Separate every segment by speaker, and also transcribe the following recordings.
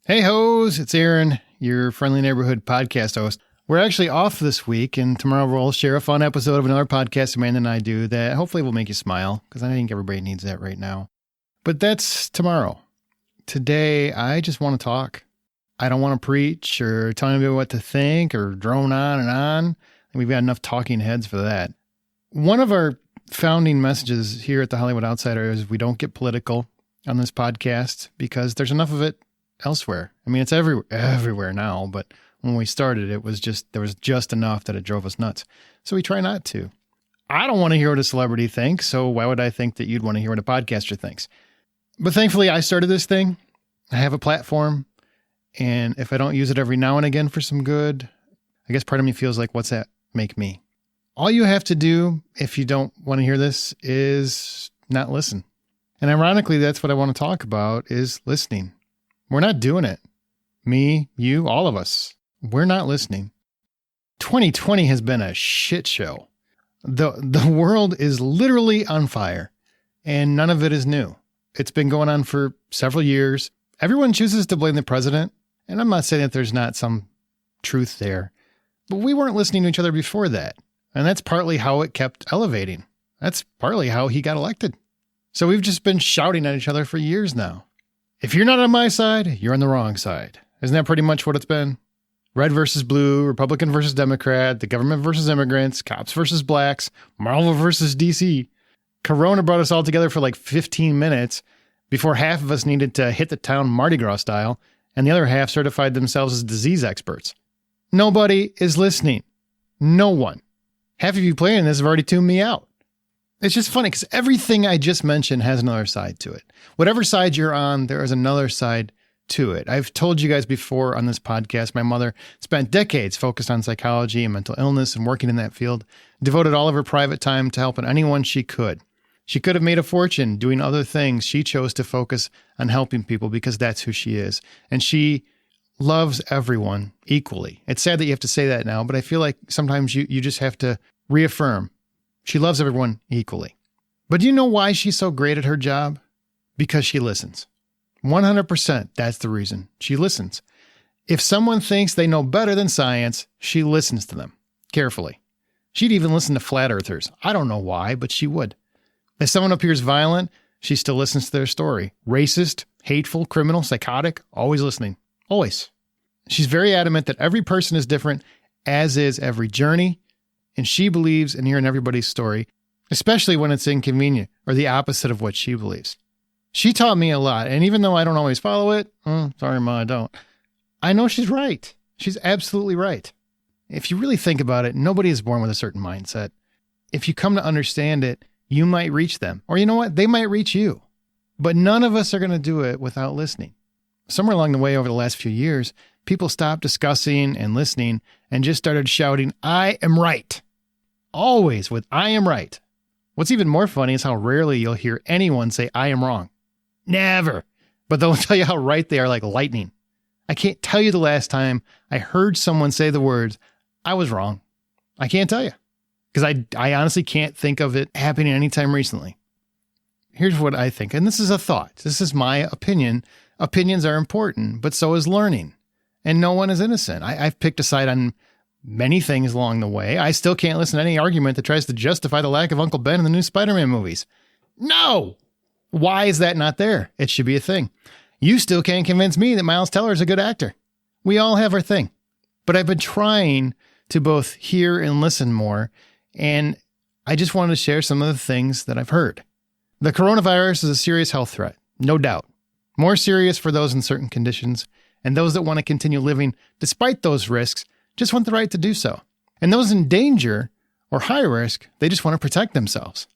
Speaker 1: Hey hoes, it's Aaron, your friendly neighborhood podcast host. We're actually off this week, and tomorrow we'll share a fun episode of another podcast Amanda and I do that hopefully will make you smile, because I think everybody needs that right now. But that's tomorrow. Today, I just want to talk. I don't want to preach or tell anybody what to think or drone on and on. And we've got enough talking heads for that. One of our founding messages here at the Hollywood Outsider is we don't get political on this podcast because there's enough of it elsewhere. I mean, it's everywhere now, but when we started, there was just enough that it drove us nuts. So we try not to. I don't want to hear what a celebrity thinks, so why would I think that you'd want to hear what a podcaster thinks? But thankfully, I started this thing. I have a platform, and if I don't use it every now and again for some good, I guess part of me feels like, what's that make me? All you have to do, if you don't want to hear this, is not listen. And ironically, that's what I want to talk about, is listening. We're not doing it. Me, you, all of us. We're not listening. 2020 has been a shit show. The world is literally on fire, and none of it is new. It's been going on for several years. Everyone chooses to blame the president, and I'm not saying that there's not some truth there, but we weren't listening to each other before that, and that's partly how it kept elevating. That's partly how he got elected. So we've just been shouting at each other for years now. If you're not on my side, you're on the wrong side. Isn't that pretty much what it's been? Red versus blue, Republican versus Democrat, the government versus immigrants, cops versus blacks, Marvel versus DC. Corona brought us all together for like 15 minutes before half of us needed to hit the town Mardi Gras style, and the other half certified themselves as disease experts. Nobody is listening. No one. Half of you playing this have already tuned me out. It's just funny because everything I just mentioned has another side to it. Whatever side you're on, there is another side to it. I've told you guys before on this podcast, my mother spent decades focused on psychology and mental illness and working in that field, devoted all of her private time to helping anyone she could. She could have made a fortune doing other things. She chose to focus on helping people because that's who she is. And she loves everyone equally. It's sad that you have to say that now, but I feel like sometimes you just have to reaffirm. She loves everyone equally. But do you know why she's so great at her job? Because she listens. 100%, that's the reason. She listens. If someone thinks they know better than science, she listens to them carefully. She'd even listen to flat earthers. I don't know why, but she would. If someone appears violent, she still listens to their story. Racist, hateful, criminal, psychotic, always listening. Always. She's very adamant that every person is different, as is every journey, and she believes in hearing everybody's story, especially when it's inconvenient or the opposite of what she believes. She taught me a lot, and even though I don't always follow it, sorry, Ma, I don't. I know she's right. She's absolutely right. If you really think about it, nobody is born with a certain mindset. If you come to understand it, you might reach them. Or you know what? They might reach you. But none of us are going to do it without listening. Somewhere along the way over the last few years, people stopped discussing and listening and just started shouting, I am right. Always with I am right. What's even more funny is how rarely you'll hear anyone say I am wrong. Never. But they'll tell you how right they are like lightning. I can't tell you the last time I heard someone say the words, I was wrong. I can't tell you. Because I honestly can't think of it happening anytime recently. Here's what I think, and this is a thought. This is my opinion. Opinions are important, but so is learning. And no one is innocent. I've picked a side on many things along the way. I still can't listen to any argument that tries to justify the lack of Uncle Ben in the new Spider-Man movies. No! Why is that not there? It should be a thing. You still can't convince me that Miles Teller is a good actor. We all have our thing. But I've been trying to both hear and listen more, and I just wanted to share some of the things that I've heard. The coronavirus is a serious health threat, no doubt. More serious for those in certain conditions, and those that want to continue living despite those risks just want the right to do so. And those in danger or high risk, they just want to protect themselves.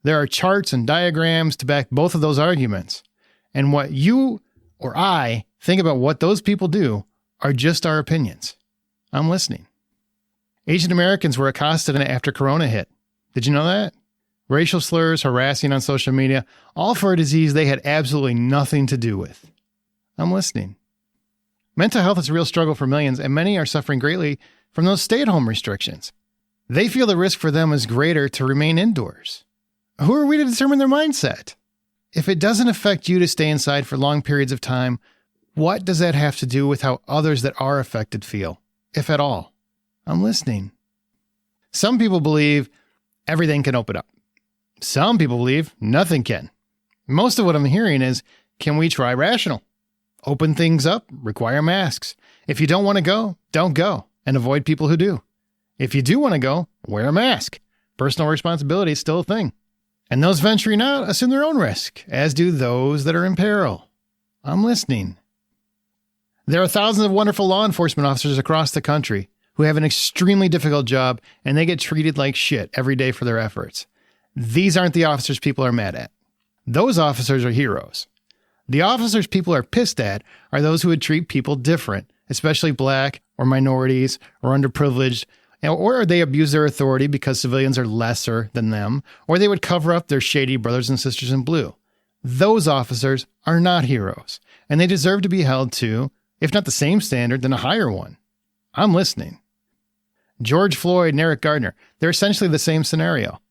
Speaker 1: There are charts and diagrams to back both of those arguments. And what you or I think about what those people do are just our opinions. I'm listening. Asian Americans were accosted after Corona hit. Did you know that? Racial slurs, harassing on social media, all for a disease they had absolutely nothing to do with. I'm listening. Mental health is a real struggle for millions, and many are suffering greatly from those stay-at-home restrictions. They feel the risk for them is greater to remain indoors. Who are we to determine their mindset? If it doesn't affect you to stay inside for long periods of time, What does that have to do with how others that are affected feel, if at all? I'm listening. Some people believe everything can open up. Some people believe nothing can. Most of what I'm hearing is, can we try rational? Open things up, require masks. If you don't want to go, don't go, and avoid people who do. If you do want to go, wear a mask. Personal responsibility is still a thing. And those venturing out assume their own risk, as do those that are in peril. I'm listening. There are thousands of wonderful law enforcement officers across the country who have an extremely difficult job, and they get treated like shit every day for their efforts. These aren't the officers people are mad at. Those officers are heroes. The officers people are pissed at are those who would treat people different, especially black or minorities or underprivileged, or they abuse their authority because civilians are lesser than them, or they would cover up their shady brothers and sisters in blue. Those officers are not heroes, and they deserve to be held to, if not the same standard, then a higher one. I'm listening. George Floyd and Eric Gardner, they're essentially the same scenario.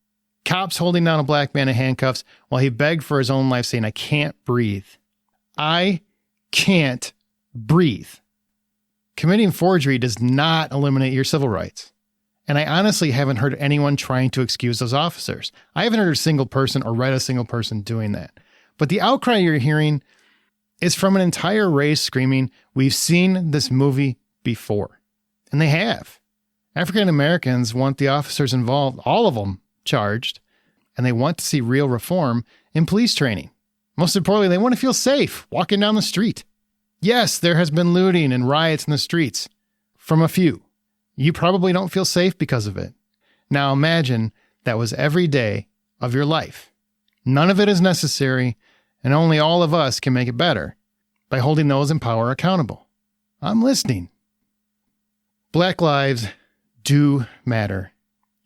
Speaker 1: Cops holding down a black man in handcuffs while he begged for his own life, saying, "I can't breathe. I can't breathe." Committing forgery does not eliminate your civil rights. And I honestly haven't heard anyone trying to excuse those officers. I haven't heard a single person or read a single person doing that. But the outcry you're hearing is from an entire race screaming, "We've seen this movie before." And they have. African Americans want the officers involved, all of them, charged, and they want to see real reform in police training. Most importantly, they want to feel safe walking down the street. Yes, there has been looting and riots in the streets from a few. You probably don't feel safe because of it. Now imagine that was every day of your life. None of it is necessary, and only all of us can make it better by holding those in power accountable. I'm listening. Black lives do matter.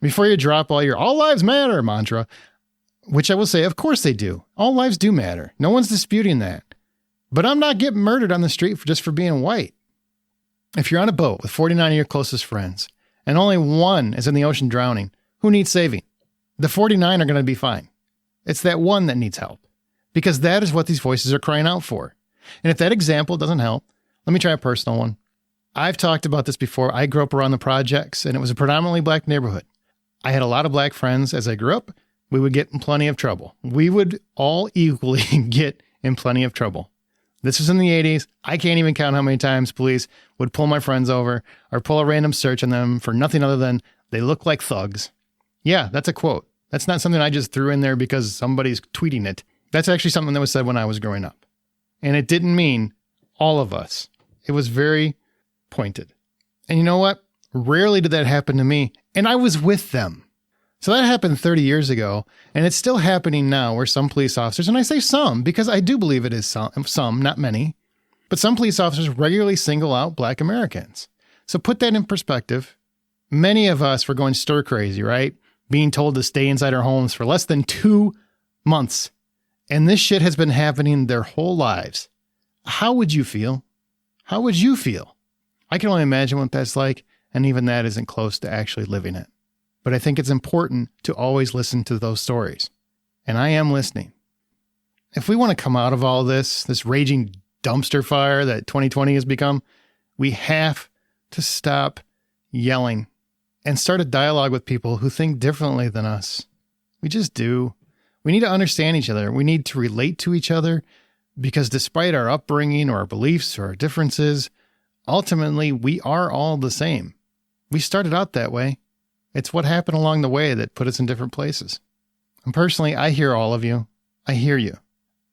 Speaker 1: Before you drop all lives matter mantra, which I will say, of course they do. All lives do matter. No one's disputing that. But I'm not getting murdered on the street just for being white. If you're on a boat with 49 of your closest friends and only one is in the ocean drowning, who needs saving? The 49 are going to be fine. It's that one that needs help, because that is what these voices are crying out for. And if that example doesn't help, let me try a personal one. I've talked about this before. I grew up around the projects, and it was a predominantly black neighborhood. I had a lot of black friends as I grew up. We would get in plenty of trouble. We would all equally get in plenty of trouble. This was in the 80s. I can't even count how many times police would pull my friends over or pull a random search on them for nothing other than they look like thugs. Yeah, that's a quote. That's not something I just threw in there because somebody's tweeting it. That's actually something that was said when I was growing up. And it didn't mean all of us. It was very pointed. And you know what? Rarely did that happen to me. And I was with them. So that happened 30 years ago, and it's still happening now where some police officers, and I say some because I do believe it is some, not many, but some police officers regularly single out black Americans. So put that in perspective. Many of us were going stir crazy, right? Being told to stay inside our homes for less than 2 months. And this shit has been happening their whole lives. How would you feel? How would you feel? I can only imagine what that's like, and even that isn't close to actually living it. But I think it's important to always listen to those stories. And I am listening. If we want to come out of all this raging dumpster fire that 2020 has become, we have to stop yelling and start a dialogue with people who think differently than us. We just do. We need to understand each other. We need to relate to each other because despite our upbringing or our beliefs or our differences, ultimately we are all the same. We started out that way. It's what happened along the way that put us in different places. And personally, I hear all of you. I hear you.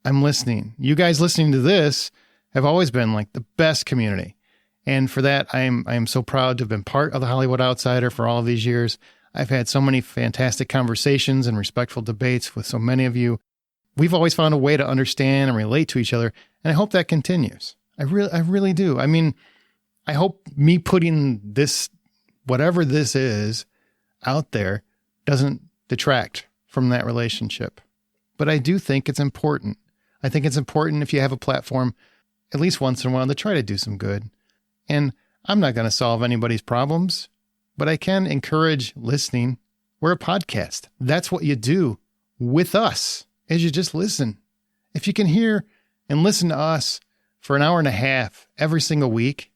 Speaker 1: I'm listening. You guys listening to this have always been like the best community. And for that, I am so proud to have been part of the Hollywood Outsider for all of these years. I've had so many fantastic conversations and respectful debates with so many of you. We've always found a way to understand and relate to each other. And I hope that continues. I really do. I mean, I hope me putting this, whatever this is, out there doesn't detract from that relationship. But I do think it's important. I think it's important if you have a platform at least once in a while to try to do some good. And I'm not going to solve anybody's problems, but I can encourage listening. We're a podcast. That's what you do with us, is you just listen. If you can hear and listen to us for an hour and a half every single week,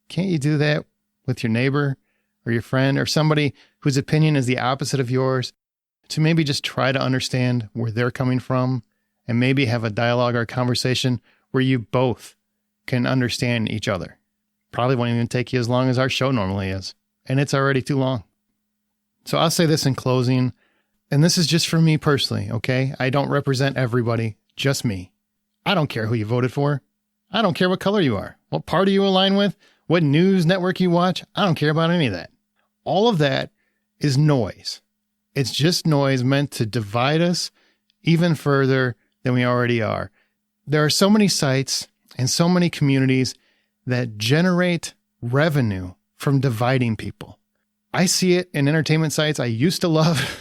Speaker 1: can't you do that with your neighbor or your friend or somebody whose opinion is the opposite of yours, to maybe just try to understand where they're coming from and maybe have a dialogue or a conversation where you both can understand each other? Probably won't even take you as long as our show normally is, and it's already too long. So I'll say this in closing, and this is just for me personally, okay? I don't represent everybody, just me. I don't care who you voted for. I don't care what color you are, what party you align with, what news network you watch. I don't care about any of that. All of that is noise. It's just noise meant to divide us even further than we already are. There are so many sites and so many communities that generate revenue from dividing people. I see it in entertainment sites I used to love,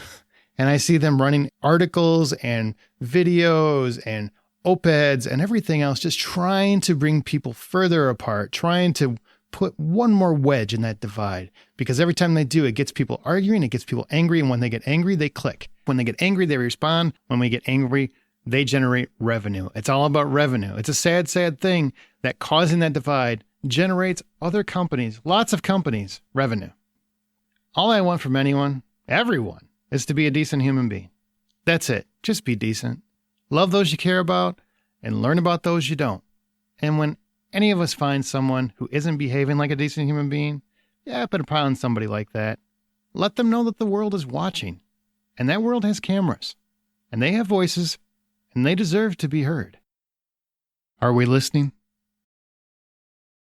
Speaker 1: and I see them running articles and videos and op-eds and everything else, just trying to bring people further apart, trying to put one more wedge in that divide. Because every time they do, it gets people arguing, it gets people angry, and when they get angry, they click. When they get angry, they respond. When we get angry, they generate revenue. It's all about revenue. It's a sad, sad thing that causing that divide generates other companies, lots of companies, revenue. All I want from anyone, everyone, is to be a decent human being. That's it. Just be decent. Love those you care about and learn about those you don't. And when any of us find someone who isn't behaving like a decent human being, put a pile on somebody like that. Let them know that the world is watching, and that world has cameras, and they have voices, and they deserve to be heard. Are we listening?